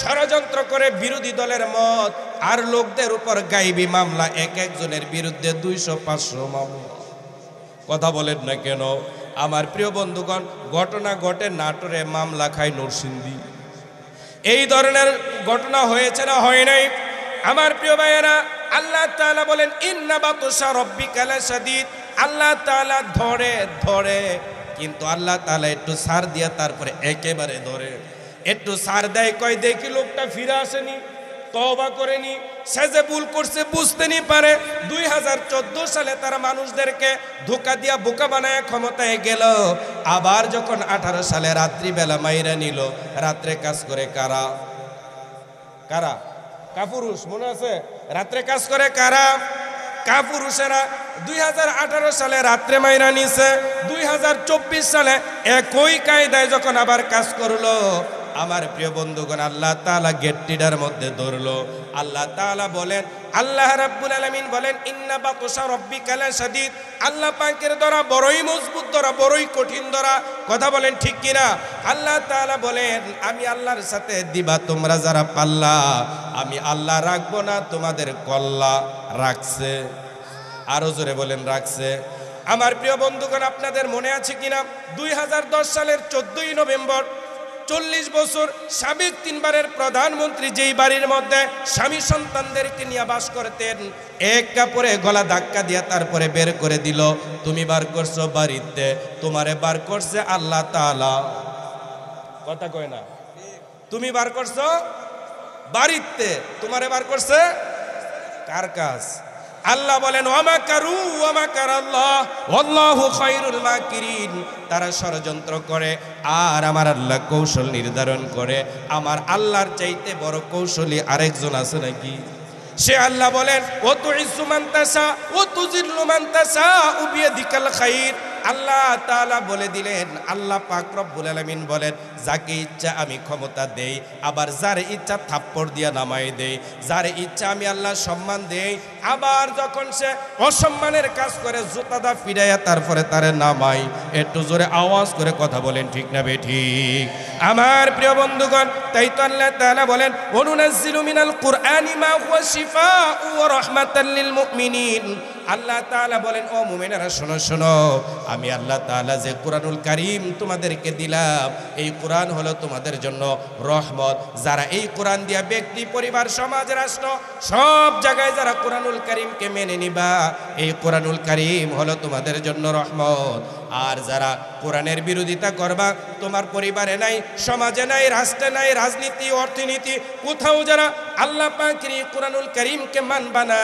ষড়যন্ত্র করে বিরোধী দলের মত আর লোকদের উপর গায়েবী মামলা, এক একজনের বিরুদ্ধে 200-500 মামলা। কথা বলেন না কেন? আমার প্রিয় বন্ধুগণ, ঘটনা ঘটে নাটোরে, মামলা খায় নরসিংদী। এই ধরনের ঘটনা হয়েছে না হয় নাই? আমার প্রিয় ভাইয়েরা, আল্লাহ তাআলা বলেন, ইন্না বাতশা রাব্বিকা লাশাদীদ। আল্লাহ তাআলা ধরে ধরে, কিন্তু আল্লাহ তাআলা একটু ছাড় দিয়া তারপরে একেবারে ধরে। একটু ছাড় দেয়, কয় দেখি লোকটা ফিরে আসেনি, তওবা করেনি, সে যে ভুল করছে বুঝতে নি পারে। 2014 সালে তারা মানুষদেরকে ধোঁকা দিয়া বোকা বানায় ক্ষমতায় গেল। আবার যখন 18 সালে রাত্রিবেলা মাইরা নিল, রাত্রে কাজ করে কারা? কারা? কাপুরুষ, মনে আছে? রাত্রে কাজ করে কারা? কাপুরুষেরা। 2018 সালে রাত্রে মাইরা নিছে, 2024 সালে একই কায়দায় যখন আবার কাজ করলো, আমার প্রিয় বন্ধুগণ, আল্লাহ তাআলা গেটটিটার মধ্যে ধরলো। আল্লাহ তাআলা বলেন, আল্লাহ রাব্বুল আলামিন বলেন, ইন্না বাতশা রাব্বিকা লাশাদীদ। আল্লাহ পাকের ধরা বড়ই মজবুত ধরা, বড়ই কঠিন ধরা। কথা বলেন ঠিক কিনা? আল্লাহ তাআলা বলেন, আমি আল্লাহর সাথে দিবা তোমরা যারা পাল্লা, আমি আল্লাহ রাখবো না, তোমাদের কল্লা রাখছে। আরো জোরে বলেন, রাখছে। আমার প্রিয় বন্ধুগণ, আপনাদের মনে আছে কিনা 2010 সালের 14ই নভেম্বর 40 বছর সাবেক 3 বারের প্রধানমন্ত্রী যেই বাড়ির মধ্যে স্বামী সন্তানদেরকে নিয়ে বাস করতেন, এক কাপড়ে গলা ধাক্কা দিয়া তারপরে বের করে দিল। তুমি বার করছো বাড়িতে, তোমারে বার করছে আল্লাহ তাআলা। কথা কয় না? তুমি বার করছো বাড়িতে, তোমারে বার করছে কার কাজ? আল্লাহ বলেন, ওয়া মাকারু ওয়া মাকারাল্লাহ ওয়াল্লাহু খায়রুল মাকিরিন। তারা ষড়যন্ত্র করে আর আমার আল্লাহ কৌশল নির্ধারণ করে। আমার আল্লাহর চাইতে বড় কৌশলী আরেকজন আছে নাকি? সে আল্লাহ বলেন ও তুইজ্জু মান তাশা ও তুযিল্লু মান তাশা বিয়াদিকাল খাইর। আল্লাহ তাআলা বলে দিলেন, আল্লাহ পাক রব্বুল আলামিন বলেন, যাকে ইচ্ছা আমি ক্ষমতা দেই, আবার যার ইচ্ছা থাপ্পড় দিয়া নামাই দেই, যার ইচ্ছা আমি আল্লাহ সম্মান দেই, আবার যখন সে অসম্মানের কাজ করে জুতাদা ফিরাইয়া তারপরে তারে নামাই। একটু জোরে আওয়াজ করে কথা বলেন ঠিক না বেঠিক? আমার প্রিয় বন্ধুগণ, তাই তো আল্লাহ তাআলা বলেন ওয়ানুনাজ্জিলু মিনাল কুরআনি মা হুয়া শিফাউ ওয়া রাহমাতাল লিল মুমিনিন। আল্লাহ তাআলা বলেন, ও মুমিনেরা শোনো শোনো, আমি আল্লাহ তাআলা যে কোরআনুল কারীম তোমাদেরকে দিলাম, এই কোরআন হলো তোমাদের জন্য রহমত। যারা এই কোরআন দিয়া ব্যক্তি, পরিবার, সমাজ, রাষ্ট্র সব জায়গায় যারা কোরআনুল কারীমকে মেনে নিবা, এই কোরআনুল কারীম হলো তোমাদের জন্য রহমত। আর যারা কোরআনের বিরোধিতা করবা, তোমার পরিবারে নাই, সমাজে নাই, রাষ্ট্রে নাই, রাজনীতি, অর্থনীতি, কোথাও যারা আল্লাহ পাকের কোরআনুল কারীমকে মানবা না,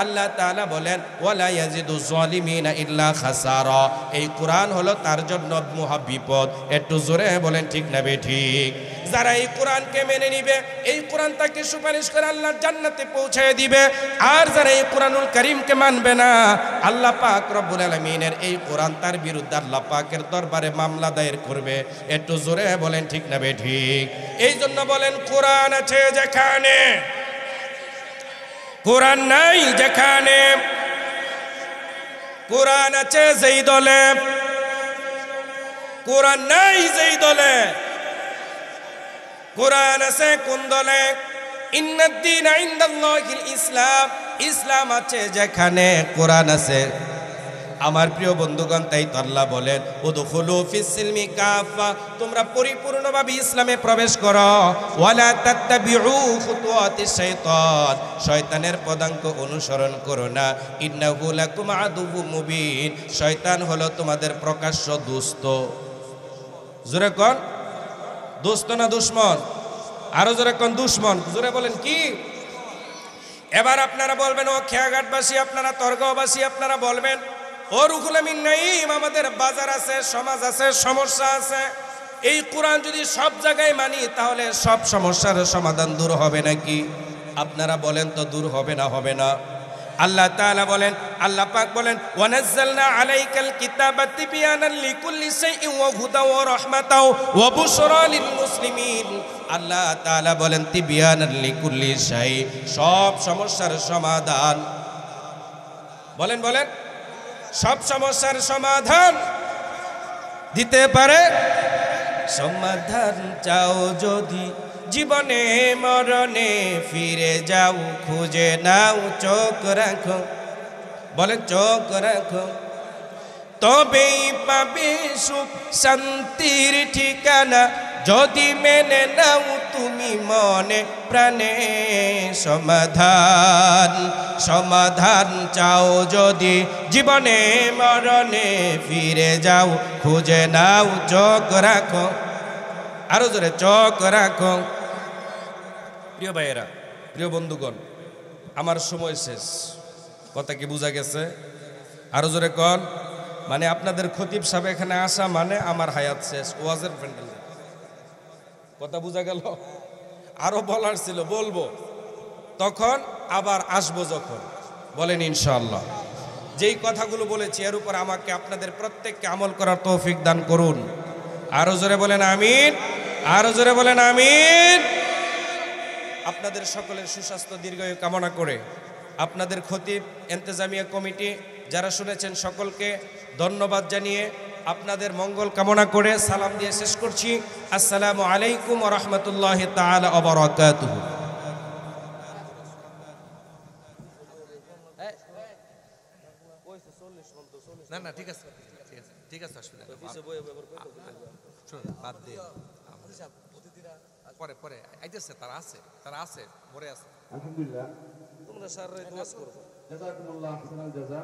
আল্লাহ তাআলা বলেন ওয়ালা ইয়াজিদু যালিমিনা ইল্লা খাসারা। এই কোরআন হলো তার জন্য মহা বিপদ। একটু জোরে বলেন ঠিক না বেঠিক? যারা এই কোরআনকে মেনে নিবে, এই কোরআন তাকে সুপারিশ করে আল্লাহর জান্নাতে পৌঁছায় দিবে। আর যারা এই কোরআনুল কারীমকে মানবে না, আল্লাহ পাক রব্বুল আলামিনের এই কোরআন তার বিরুদ্ধে আল্লাহ পাকের দরবারে মামলা দায়ের করবে। একটু জোরে বলেন ঠিক না বেঠিক? এই জন্য বলেন কোরআন আছে যেখানে, কোরআন নাই যেখানে। কোরআন আছে যেই দলে, কোরআন নাই যেই দলে। কোরআন আছে কোন দলে? ইন্নাদ-দীনা ইনদাল্লাহিল ইসলাম। ইসলাম আছে যেখানে কোরআন আছে। আমার প্রিয় বন্ধুগণ, তাই তো আল্লাহ বলেন উদখুলু ফিস সিলমি কাফা, তোমরা পরিপূর্ণভাবে ইসলামে প্রবেশ করো। ওয়ালা তাত্তাবিউ খুতুওয়াতিশ শাইতান, শয়তানের পদাঙ্ক অনুসরণ করো না। ইন্নাহু লাকুম আদুউম মুবিন, শয়তান হলো তোমাদের প্রকাশ্য দুষ্ট। জোরে কোন? দুষ্ট না দুশমন? আরো জোরে কোন? দুশমন। জোরে বলেন কি? এবার আপনারা বলবেন, ও খেয়াঘাটবাসী, আপনারা তরগাঁওবাসী, আপনারা বলবেন ও রুহুল আমিন নাঈম, আমাদের বাজার আছে, সমাজ আছে, সমস্যা আছে, এই কোরআন যদি সব জায়গায় মানি তাহলে সব সমস্যার সমাধান দূর হবে নাকি? আপনারা বলেন তো দূর হবে না? হবে না। আল্লাহ তাআলা বলেন, আল্লাহ পাক বলেন ওয়ানাজ্জালনা আলাইকাল কিতাবা তিবয়ানান লিকুল্লি শাইইন ওয়া হুদা ওয়া রাহমাতাও ওয়া বুশরা লিল মুসলিমিন। আল্লাহ তাআলা বলেন তিবয়ানান লিকুল্লি শাই, সব সমস্যার সমাধান। বলেন বলেন, সব সমস্যার সমাধান দিতে পারে। সমাধান চাও যদি জীবনে মরণে, ফিরে যাও খুঁজে নাও, চোখ রাখো। বলেন চোখ রাখো, তবেই পাবে সুখ শান্তির ঠিকানা, যদি মেনে নাও তুমি মনে প্রাণে। সমাধান, সমাধান চাও যদি জীবনে মরণে, ফিরে যাও খুঁজে নাও, চোখ রাখো। আরো জোরে, চোখ রাখো। প্রিয় ভাইয়েরা, প্রিয় বন্ধুগণ, আমার সময় শেষ। কথা কি বোঝা গেছে? আরো জোরে কন। মানে আপনাদের খতিব সাহেব এখানে আসা মানে আমার হায়াত শেষ, ওয়াজের প্যান্ডেল। কথা বোঝা গেল? আরো বলার ছিল, বলবো, তখন আবার আসবো যখন। বলেন ইনশাআল্লাহ। যেই কথাগুলো বলেছি এর উপর আমাকে আপনাদের প্রত্যেককে আমল করার তৌফিক দান করুন। আরো জোরে বলেন আমিন। আরো জোরে বলেন আমিন। আপনাদের সকলের সুস্বাস্থ্য দীর্ঘায়ু কামনা করে আপনাদের খতিব, ইন্তেজামিয়া কমিটি যারা শুনেছেন সকলকে ধন্যবাদ জানিয়ে আপনাদের মঙ্গল কামনা করে সালাম দিয়ে শেষ করছি। আসসালামু আলাইকুম ওয়া রাহমাতুল্লাহি তাআলা ওয়া বারাকাতুহু। না না, ঠিক আছে, ঠিক আছে, ঠিক আছে, অসুবিধা নেই। বাদ দিয়ে পরে পরে আইতেছে, তারা আছে, তারা আছে, মরে আছে। আলহামদুলিল্লাহ। তোমরা স্যার দোয়া করো। জাযাকুমুল্লাহ আহসানাল জাযা।